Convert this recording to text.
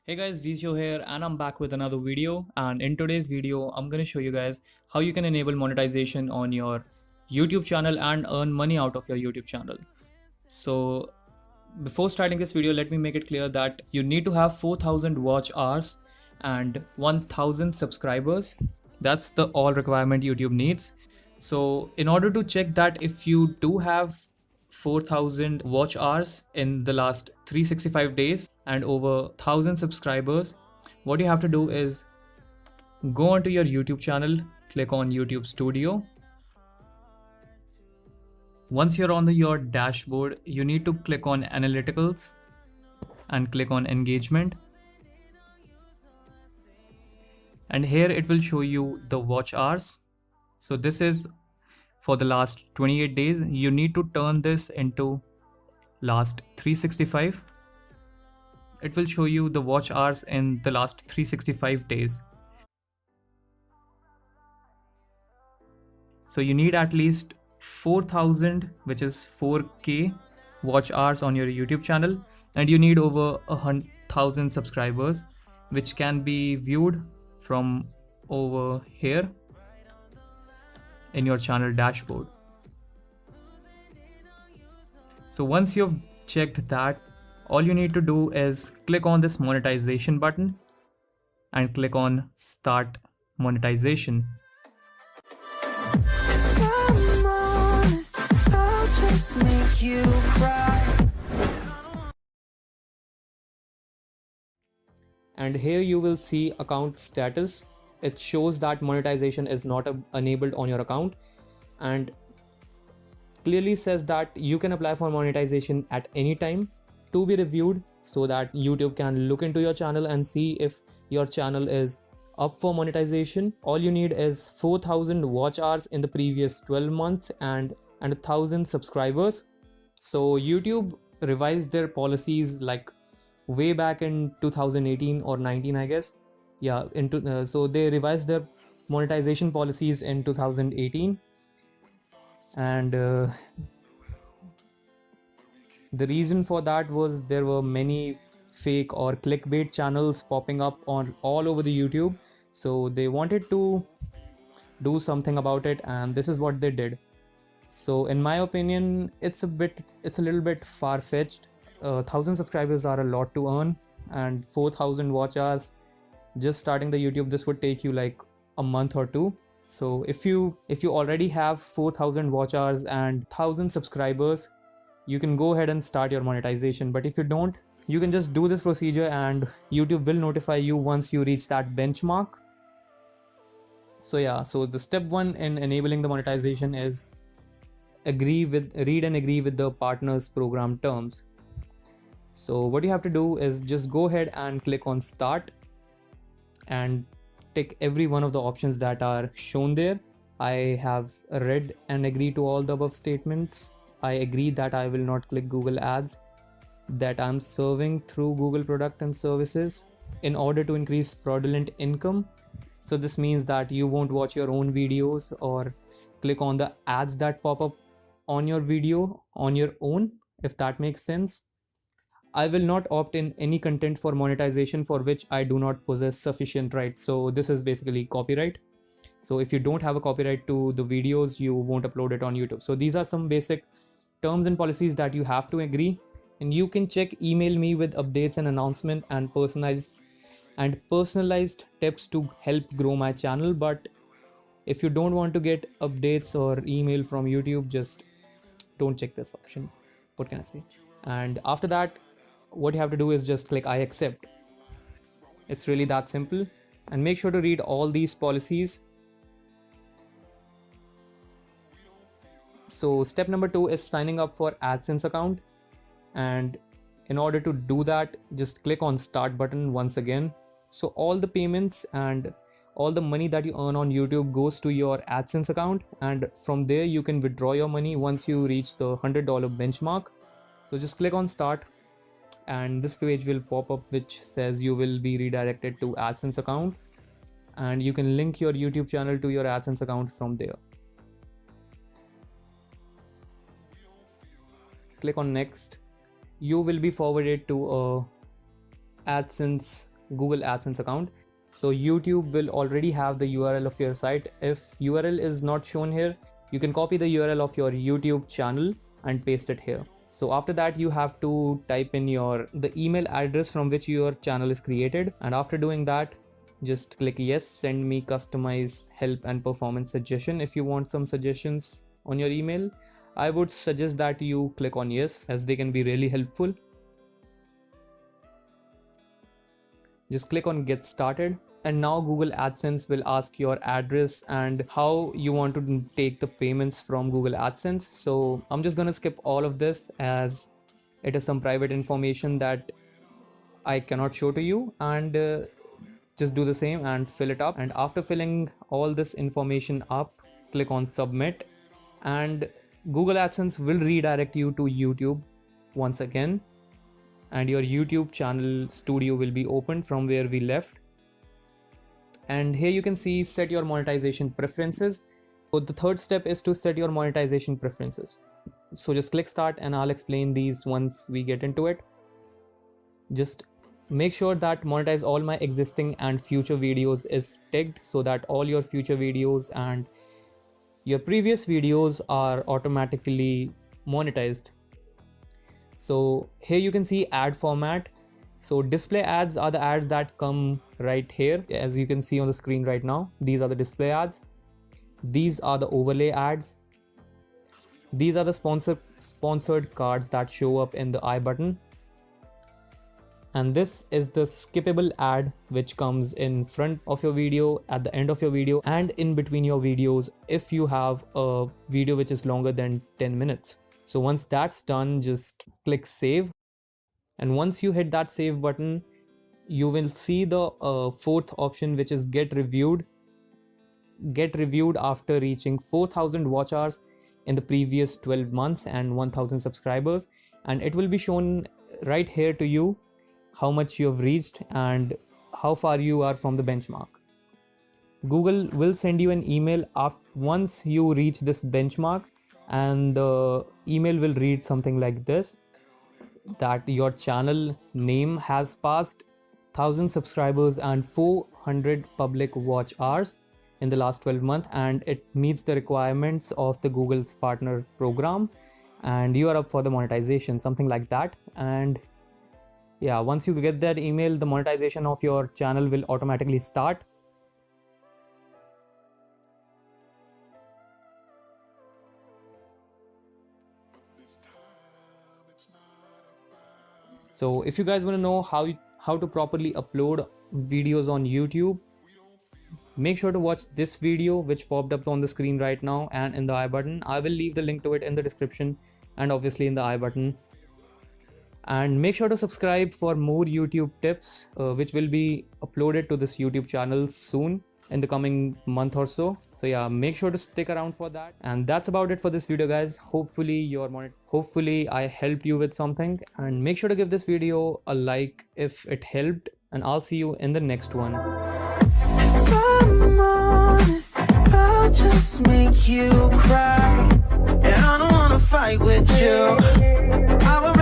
Hey guys, Vezio here and I'm back with another video, and in today's video I'm going to show you guys how you can enable monetization on your YouTube channel and earn money out of your YouTube channel. So before starting this video, let me make it clear that you need to have 4,000 watch hours and 1,000 subscribers. That's the all requirement YouTube needs. So in order to check that if you do have 4,000 watch hours in the last 365 days and over 1,000 subscribers, what you have to do is go onto your YouTube channel, click on YouTube Studio. Once you're on your dashboard, you need to click on Analyticals and click on Engagement. And here it will show you the watch hours. So this is for the last 28 days. You need to turn this into last 365. It will show you the watch hours in the last 365 days. So you need at least 4,000, which is 4K watch hours on your YouTube channel, and you need over 1,000 subscribers, which can be viewed from over here in your channel dashboard. So once you've checked that, all you need to do is click on this monetization button and click on Start Monetization. And here you will see account status. It shows that monetization is not enabled on your account, and clearly says that you can apply for monetization at any time to be reviewed, so that YouTube can look into your channel and see if your channel is up for monetization. All you need is 4,000 watch hours in the previous 12 months and 1,000 subscribers. So YouTube revised their policies like way back in 2018 or 19, I guess. Yeah, so they revised their monetization policies in 2018, and the reason for that was there were many fake or clickbait channels popping up on all over the YouTube. So they wanted to do something about it, and this is what they did. So in my opinion, it's a little bit far-fetched. 1,000 subscribers are a lot to earn, and 4,000 watch hours just starting the YouTube, this would take you like a month or two. So if you already have 4,000 watch hours and 1,000 subscribers, you can go ahead and start your monetization. But if you don't, you can just do this procedure and YouTube will notify you once you reach that benchmark. So yeah, so the step one in enabling the monetization is read and agree with the partner's program terms. So what you have to do is just go ahead and click on Start and tick every one of the options that are shown there. I have read and agreed to all the above statements. I agree that I will not click Google ads that I'm serving through Google product and services in order to increase fraudulent income. So this means that you won't watch your own videos or click on the ads that pop up on your video on your own, if that makes sense. I will not opt in any content for monetization for which I do not possess sufficient rights. So this is basically copyright. So if you don't have a copyright to the videos, you won't upload it on YouTube. So these are some basic terms and policies that you have to agree. And you can email me with updates and announcement and personalized tips to help grow my channel. But if you don't want to get updates or email from YouTube, just don't check this option. What can I say? And after that, what you have to do is just click I accept. It's really that simple. And make sure to read all these policies. So step number 2 is signing up for AdSense account. And in order to do that, just click on Start button once again. So all the payments and all the money that you earn on YouTube goes to your AdSense account, and from there you can withdraw your money once you reach the $100 benchmark. So just click on Start, and this page will pop up which says you will be redirected to AdSense account, and you can link your YouTube channel to your AdSense account from there. Click on Next. You will be forwarded to a AdSense Google AdSense account. So YouTube will already have the URL of your site. If URL is not shown here, you can copy the URL of your YouTube channel and paste it here. So after that, you have to type in the email address from which your channel is created, and after doing that, just click yes, send me customize help and performance suggestion. If you want some suggestions on your email, I would suggest that you click on yes, as they can be really helpful. Just click on get started, and now Google AdSense will ask your address and how you want to take the payments from Google AdSense. So I'm just gonna skip all of this as it is some private information that I cannot show to you, and just do the same and fill it up. And after filling all this information up, click on submit, and Google AdSense will redirect you to YouTube once again, and your YouTube channel studio will be opened from where we left. And here you can see set your monetization preferences. So the third step is to set your monetization preferences. So just click start, and I'll explain these once we get into it. Just make sure that monetize all my existing and future videos is ticked, so that all your future videos and your previous videos are automatically monetized. So here you can see ad format. So display ads are the ads that come right here, as you can see on the screen right now. These are the display ads. These are the overlay ads. These are the sponsored cards that show up in the I button. And this is the skippable ad, which comes in front of your video, at the end of your video, and in between your videos if you have a video which is longer than 10 minutes. So once that's done, just click save. And once you hit that save button, you will see the fourth option, which is get reviewed. Get reviewed after reaching 4,000 watch hours in the previous 12 months and 1,000 subscribers. And it will be shown right here to you how much you have reached and how far you are from the benchmark. Google will send you an email once you reach this benchmark, and the email will read something like this, that your channel name has passed 1,000 subscribers and 400 public watch hours in the last 12 months, and it meets the requirements of the Google's partner program, and you are up for the monetization, something like that. And yeah, once you get that email, the monetization of your channel will automatically start. So if you guys want to know how to properly upload videos on YouTube, make sure to watch this video which popped up on the screen right now and in the I button. I will leave the link to it in the description and obviously in the I button. And make sure to subscribe for more YouTube tips which will be uploaded to this YouTube channel soon in the coming month or so. So yeah, make sure to stick around for that. And that's about it for this video, guys. Hopefully I helped you with something, and make sure to give this video a like if it helped, and I'll see you in the next one. If I'm honest, I'll just make you cry, and I don't wanna fight with you. I would